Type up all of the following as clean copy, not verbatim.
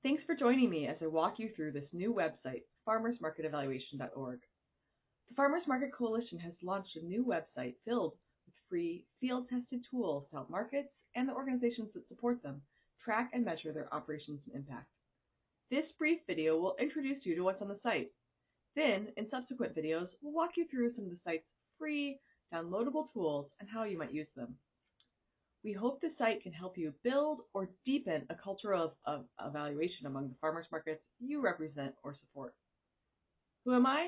Thanks for joining me as I walk you through this new website, farmersmarketevaluation.org. The Farmers Market Coalition has launched a new website filled with free, field-tested tools to help markets and the organizations that support them track and measure their operations and impact. This brief video will introduce you to what's on the site. Then, in subsequent videos, we'll walk you through some of the site's free, downloadable tools and how you might use them. We hope the site can help you build or deepen a culture of evaluation among the farmers markets you represent or support. Who am I?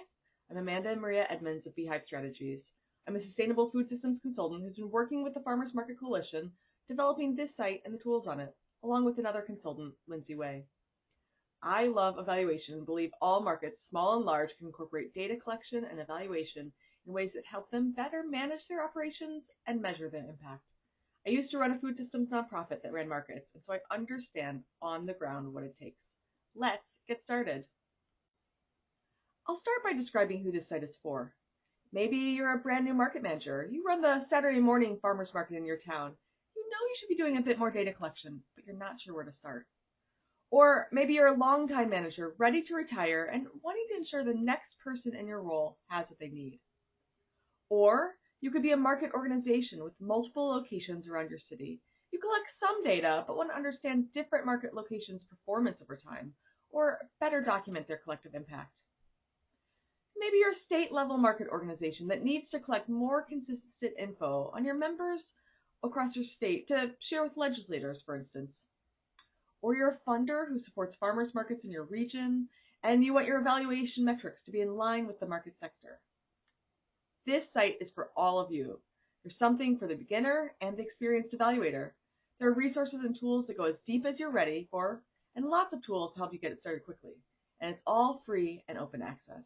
I'm Amanda Maria Edmonds of Beehive Strategies. I'm a sustainable food systems consultant who's been working with the Farmers Market Coalition, developing this site and the tools on it, along with another consultant, Lindsay Way. I love evaluation and believe all markets, small and large, can incorporate data collection and evaluation in ways that help them better manage their operations and measure their impact. I used to run a food systems nonprofit that ran markets, and so I understand on the ground what it takes. Let's get started. I'll start by describing who this site is for. Maybe you're a brand new market manager. You run the Saturday morning farmers market in your town. You know you should be doing a bit more data collection, but you're not sure where to start. Or maybe you're a longtime manager ready to retire and wanting to ensure the next person in your role has what they need. Or you could be a market organization with multiple locations around your city. You collect some data, but want to understand different market locations' performance over time, or better document their collective impact. Maybe you're a state-level market organization that needs to collect more consistent info on your members across your state to share with legislators, for instance. Or you're a funder who supports farmers markets in your region, and you want your evaluation metrics to be in line with the market sector. This site is for all of you. There's something for the beginner and the experienced evaluator. There are resources and tools that go as deep as you're ready for, and lots of tools to help you get it started quickly. And it's all free and open access.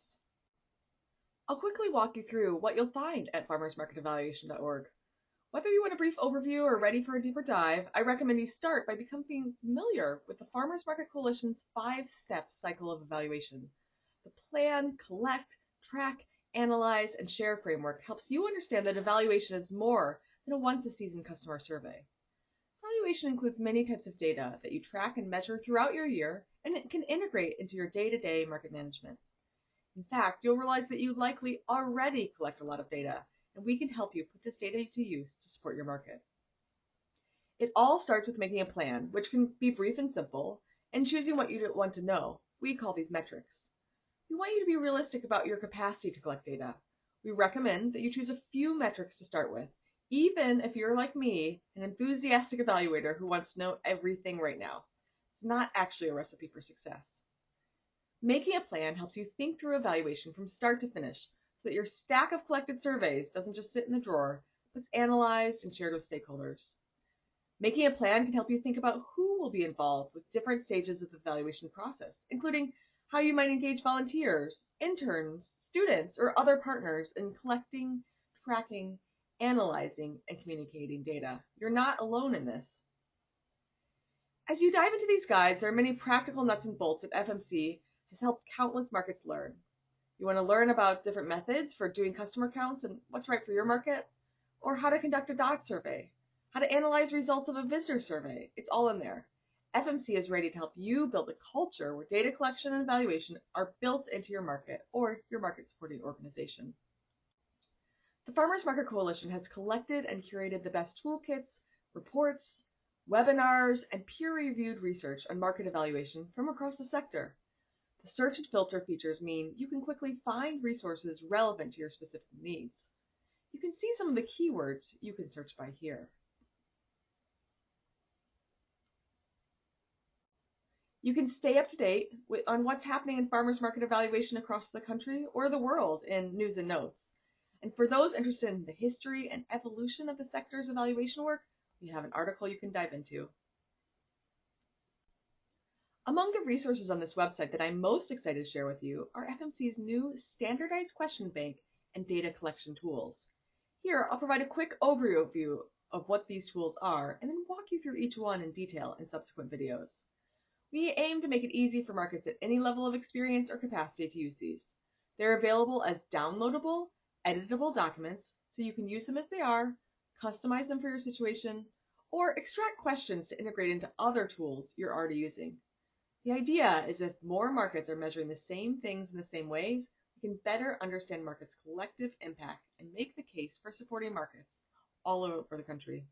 I'll quickly walk you through what you'll find at farmersmarketevaluation.org. Whether you want a brief overview or ready for a deeper dive, I recommend you start by becoming familiar with the Farmers Market Coalition's 5-step cycle of evaluation. The plan, collect, track, analyze, and share framework helps you understand that evaluation is more than a once-a-season customer survey. Evaluation includes many types of data that you track and measure throughout your year, and it can integrate into your day-to-day market management. In fact, you'll realize that you likely already collect a lot of data, and we can help you put this data to use to support your market. It all starts with making a plan, which can be brief and simple, and choosing what you want to know. We call these metrics. We want you to be realistic about your capacity to collect data. We recommend that you choose a few metrics to start with, even if you're like me, an enthusiastic evaluator who wants to know everything right now. It's not actually a recipe for success. Making a plan helps you think through evaluation from start to finish so that your stack of collected surveys doesn't just sit in the drawer, but it's analyzed and shared with stakeholders. Making a plan can help you think about who will be involved with different stages of the evaluation process, including how you might engage volunteers, interns, students, or other partners in collecting, tracking, analyzing, and communicating data. You're not alone in this. As you dive into these guides, there are many practical nuts and bolts that FMC has helped countless markets learn. You want to learn about different methods for doing customer counts and what's right for your market, or how to conduct a DOT survey, how to analyze results of a visitor survey. It's all in there. FMC is ready to help you build a culture where data collection and evaluation are built into your market or your market supporting organization. The Farmers Market Coalition has collected and curated the best toolkits, reports, webinars, and peer-reviewed research on market evaluation from across the sector. The search and filter features mean you can quickly find resources relevant to your specific needs. You can see some of the keywords you can search by here. You can stay up to date on what's happening in farmers market evaluation across the country or the world in news and notes. And for those interested in the history and evolution of the sector's evaluation work, we have an article you can dive into. Among the resources on this website that I'm most excited to share with you are FMC's new standardized question bank and data collection tools. Here, I'll provide a quick overview of what these tools are and then walk you through each one in detail in subsequent videos. We aim to make it easy for markets at any level of experience or capacity to use these. They're available as downloadable, editable documents, so you can use them as they are, customize them for your situation, or extract questions to integrate into other tools you're already using. The idea is if more markets are measuring the same things in the same ways, we can better understand markets' collective impact and make the case for supporting markets all over the country.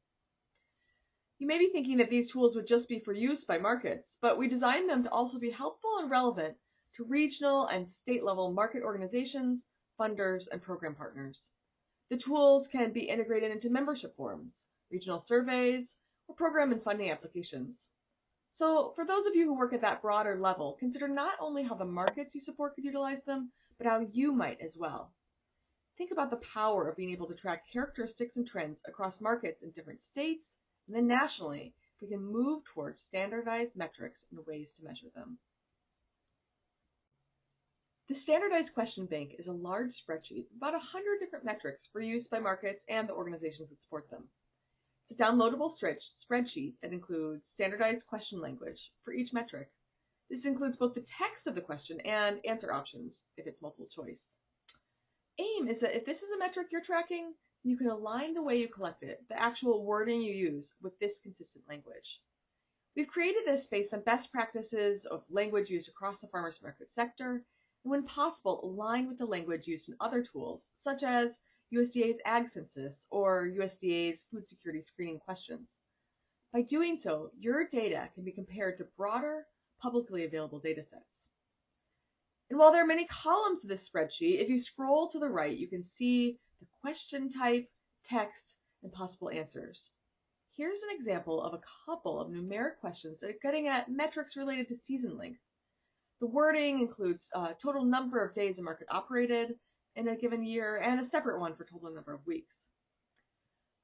You may be thinking that these tools would just be for use by markets, but we designed them to also be helpful and relevant to regional and state-level market organizations, funders, and program partners. The tools can be integrated into membership forms, regional surveys, or program and funding applications. So for those of you who work at that broader level, consider not only how the markets you support could utilize them, but how you might as well. Think about the power of being able to track characteristics and trends across markets in different states, and then nationally, we can move towards standardized metrics and ways to measure them. The Standardized Question Bank is a large spreadsheet, about 100 different metrics for use by markets and the organizations that support them. It's a downloadable spreadsheet that includes standardized question language for each metric. This includes both the text of the question and answer options if it's multiple choice. Aim is that if this is a metric you're tracking, you can align the way you collect it, the actual wording you use, with this consistent language. We've created this based on best practices of language used across the farmers market sector, and when possible, align with the language used in other tools, such as USDA's Ag Census or USDA's Food Security Screening questions. By doing so, your data can be compared to broader, publicly available data sets. And while there are many columns to this spreadsheet, if you scroll to the right, you can see the question type, text, and possible answers. Here's an example of a couple of numeric questions that are getting at metrics related to season length. The wording includes total number of days a market operated in a given year and a separate one for total number of weeks.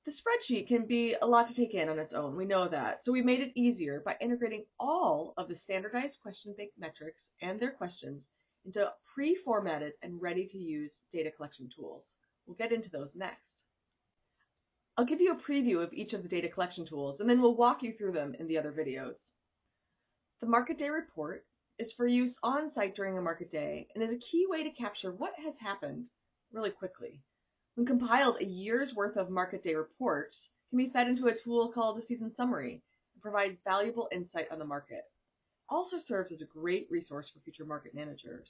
The spreadsheet can be a lot to take in on its own, we know that, so we made it easier by integrating all of the standardized question bank metrics and their questions into pre-formatted and ready-to-use data collection tools. We'll get into those next. I'll give you a preview of each of the data collection tools, and then we'll walk you through them in the other videos. The Market Day Report is for use on-site during a market day and is a key way to capture what has happened really quickly. When compiled, a year's worth of market day reports can be fed into a tool called a season summary and provide valuable insight on the market. It also serves as a great resource for future market managers.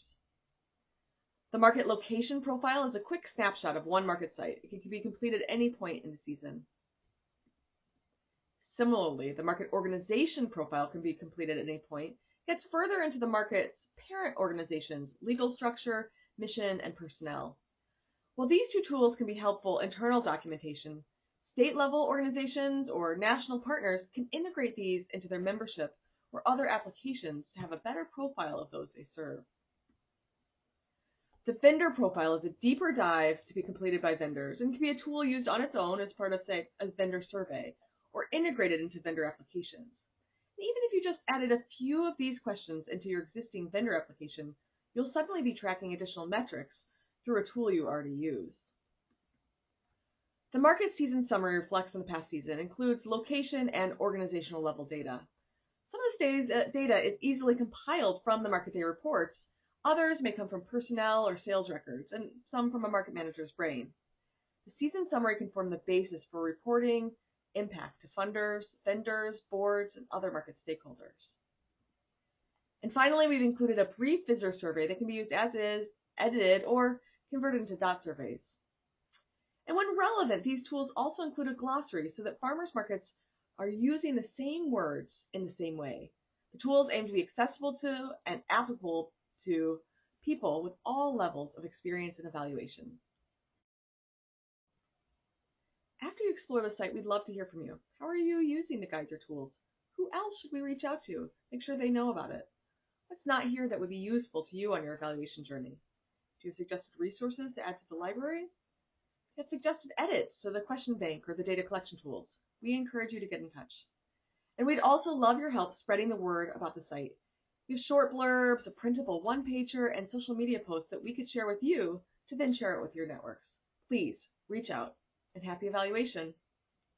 The market location profile is a quick snapshot of one market site. It can be completed at any point in the season. Similarly, the market organization profile can be completed at any point. It gets further into the market's parent organizations, legal structure, mission, and personnel. While these two tools can be helpful internal documentation, state-level organizations or national partners can integrate these into their membership or other applications to have a better profile of those they serve. The vendor profile is a deeper dive to be completed by vendors and can be a tool used on its own as part of, say, a vendor survey or integrated into vendor applications. And even if you just added a few of these questions into your existing vendor application, you'll suddenly be tracking additional metrics through a tool you already use. The market season summary reflects on the past season, includes location and organizational level data. Some of this data is easily compiled from the market day reports. Others may come from personnel or sales records, and some from a market manager's brain. The season summary can form the basis for reporting impact to funders, vendors, boards, and other market stakeholders. And finally, we've included a brief visitor survey that can be used as is, edited, or converted into dot surveys. And when relevant, these tools also include a glossary so that farmers markets are using the same words in the same way. The tools aim to be accessible to and applicable to people with all levels of experience and evaluation. After you explore the site, we'd love to hear from you. How are you using the guides or tools? Who else should we reach out to? Make sure they know about it. What's not here that would be useful to you on your evaluation journey? Do you have suggested resources to add to the library? Get suggested edits to the question bank or the data collection tools. We encourage you to get in touch. And we'd also love your help spreading the word about the site. We have short blurbs, a printable one-pager, and social media posts that we could share with you to then share it with your networks. Please reach out, and happy evaluation.